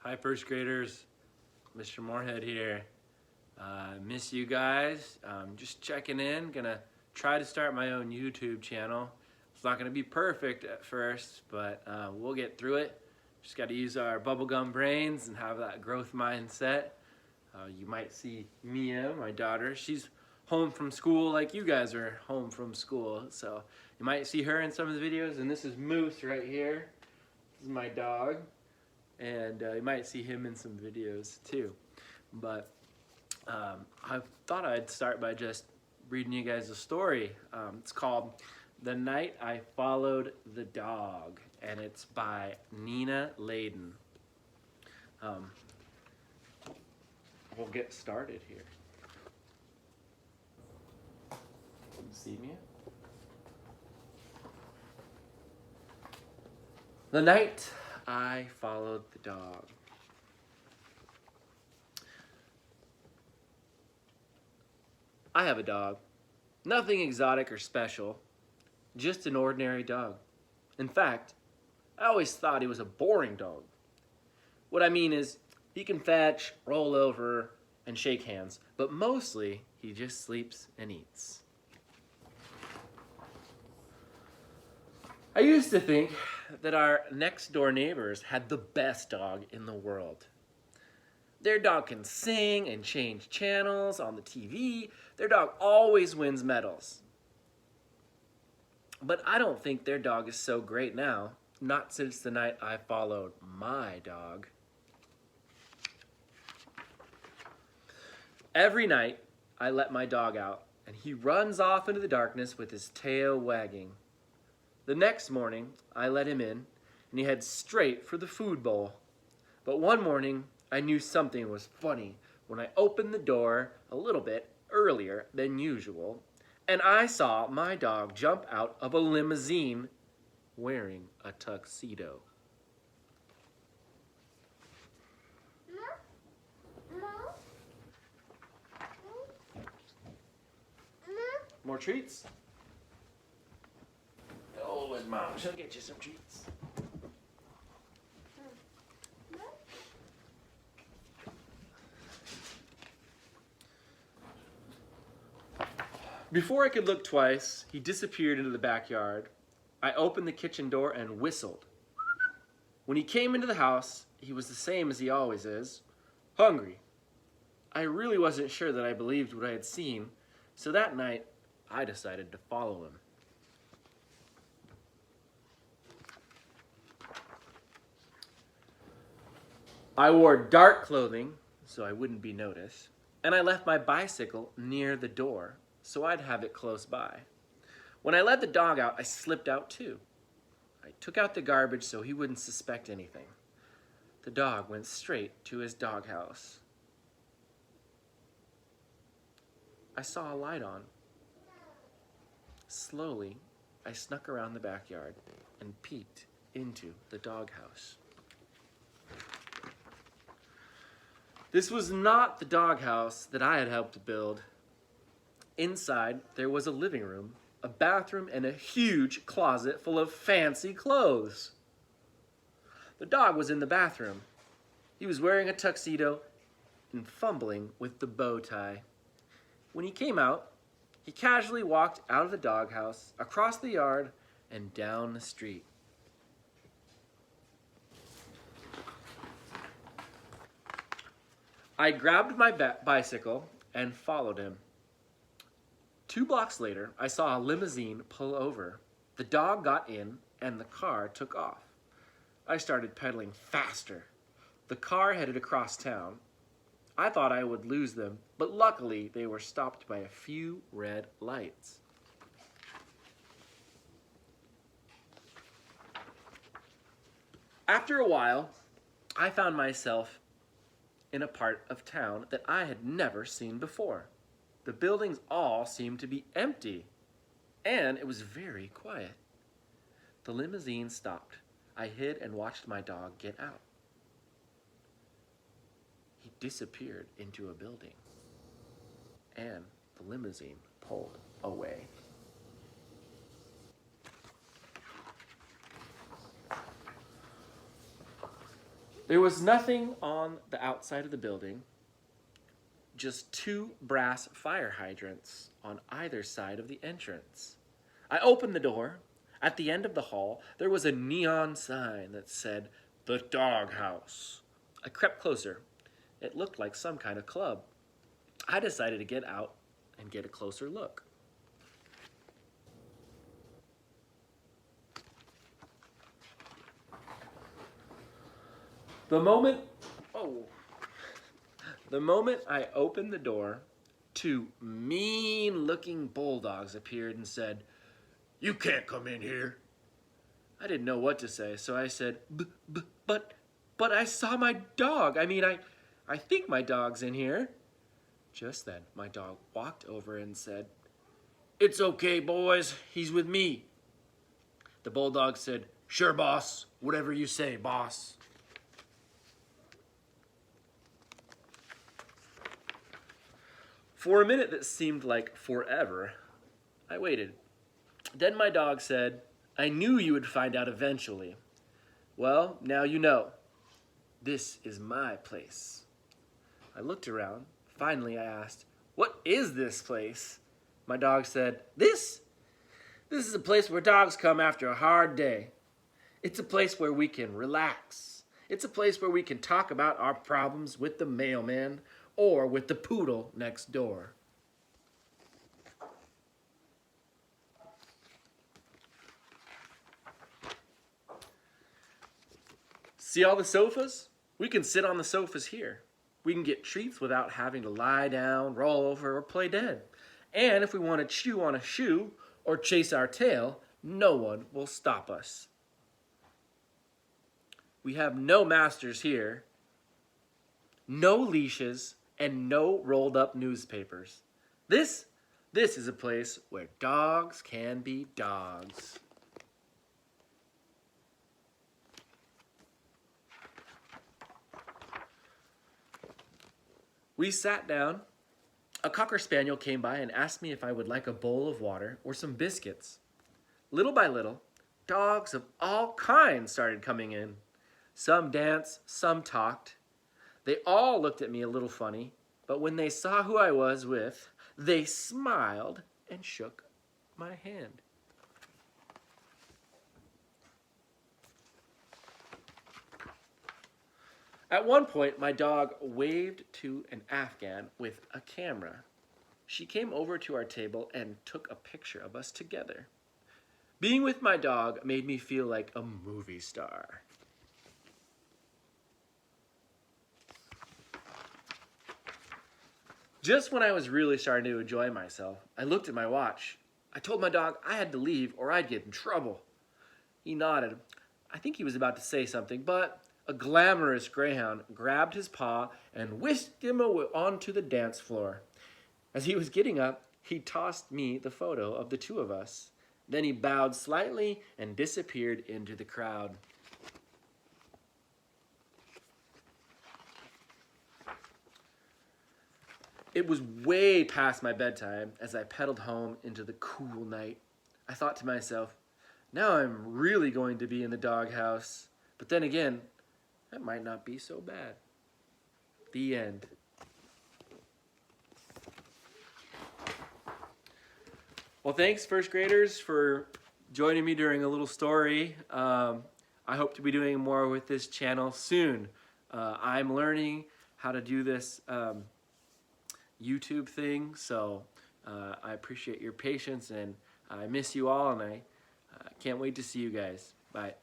Hi, first graders. Mr. Moorhead here. Miss you guys. Just checking in. Gonna try to start my own YouTube channel. It's not gonna be perfect at first, but we'll get through it. Just got to use our bubblegum brains and have that growth mindset. You might see Mia, my daughter. She's home from school like you guys are home from school. So you might see her in some of the videos. And this is Moose right here. This is my dog. And you might see him in some videos too. But I thought I'd start by just reading you guys a story. It's called The Night I Followed the Dog, and it's by Nina Layden. We'll get started here. Can you see me? The night I followed the dog. I have a dog. Nothing exotic or special, just an ordinary dog. In fact, I always thought he was a boring dog. What I mean is, he can fetch, roll over, and shake hands, but mostly he just sleeps and eats. I used to think that our next door neighbors had the best dog in the world. Their dog can sing and change channels on the TV. Their dog always wins medals. But I don't think their dog is so great now, not since the night I followed my dog. Every night, I let my dog out, and he runs off into the darkness with his tail wagging. The next morning, I let him in, and he heads straight for the food bowl. But one morning, I knew something was funny when I opened the door a little bit earlier than usual, and I saw my dog jump out of a limousine wearing a tuxedo. More treats? Oh, with Mom. She'll get you some treats. Before I could look twice, he disappeared into the backyard. I opened the kitchen door and whistled. When he came into the house, he was the same as he always is, hungry. I really wasn't sure that I believed what I had seen, so that night, I decided to follow him. I wore dark clothing so I wouldn't be noticed, and I left my bicycle near the door so I'd have it close by. When I let the dog out, I slipped out too. I took out the garbage so he wouldn't suspect anything. The dog went straight to his doghouse. I saw a light on. Slowly, I snuck around the backyard and peeked into the doghouse. This was not the doghouse that I had helped build. Inside, there was a living room, a bathroom, and a huge closet full of fancy clothes. The dog was in the bathroom. He was wearing a tuxedo and fumbling with the bow tie. When he came out, he casually walked out of the doghouse, across the yard, and down the street. I grabbed my bicycle and followed him. 2 blocks later, I saw a limousine pull over. The dog got in, and the car took off. I started pedaling faster. The car headed across town. I thought I would lose them, but luckily they were stopped by a few red lights. After a while, I found myself in a part of town that I had never seen before. The buildings all seemed to be empty, and it was very quiet. The limousine stopped. I hid and watched my dog get out. He disappeared into a building, and the limousine pulled away. There was nothing on the outside of the building, just 2 brass fire hydrants on either side of the entrance. I opened the door. At the end of the hall, there was a neon sign that said, "The Dog House." I crept closer. It looked like some kind of club. I decided to get out and get a closer look. The moment I opened the door, 2 mean-looking bulldogs appeared and said, "You can't come in here." I didn't know what to say, so I said, but I saw my dog. I think my dog's in here." Just then, my dog walked over and said, "It's okay, boys. He's with me." The bulldog said, "Sure, boss. Whatever you say, boss." For a minute that seemed like forever, I waited. Then my dog said, "I knew you would find out eventually. Well, now you know. This is my place." I looked around. Finally, I asked, "What is this place?" My dog said, This is a place where dogs come after a hard day. It's a place where we can relax. It's a place where we can talk about our problems with the mailman or with the poodle next door." See all the sofas? We can sit on the sofas here. We can get treats without having to lie down, roll over, or play dead. And if we want to chew on a shoe or chase our tail, no one will stop us. We have no masters here, no leashes, and no rolled up newspapers. This is a place where dogs can be dogs. We sat down. A Cocker Spaniel came by and asked me if I would like a bowl of water or some biscuits. Little by little, dogs of all kinds started coming in. Some danced, some talked. They all looked at me a little funny, but when they saw who I was with, they smiled and shook my hand. At one point, my dog waved to an Afghan with a camera. She came over to our table and took a picture of us together. Being with my dog made me feel like a movie star. Just when I was really starting to enjoy myself, I looked at my watch. I told my dog I had to leave or I'd get in trouble. He nodded. I think he was about to say something, but a glamorous greyhound grabbed his paw and whisked him onto the dance floor. As he was getting up, he tossed me the photo of the 2 of us. Then he bowed slightly and disappeared into the crowd. It was way past my bedtime as I pedaled home into the cool night. I thought to myself, now I'm really going to be in the doghouse. But then again, that might not be so bad. The end. Well, thanks, first graders, for joining me during a little story. I hope to be doing more with this channel soon. I'm learning how to do this YouTube thing, so I appreciate your patience, and I miss you all, and I can't wait to see you guys. Bye.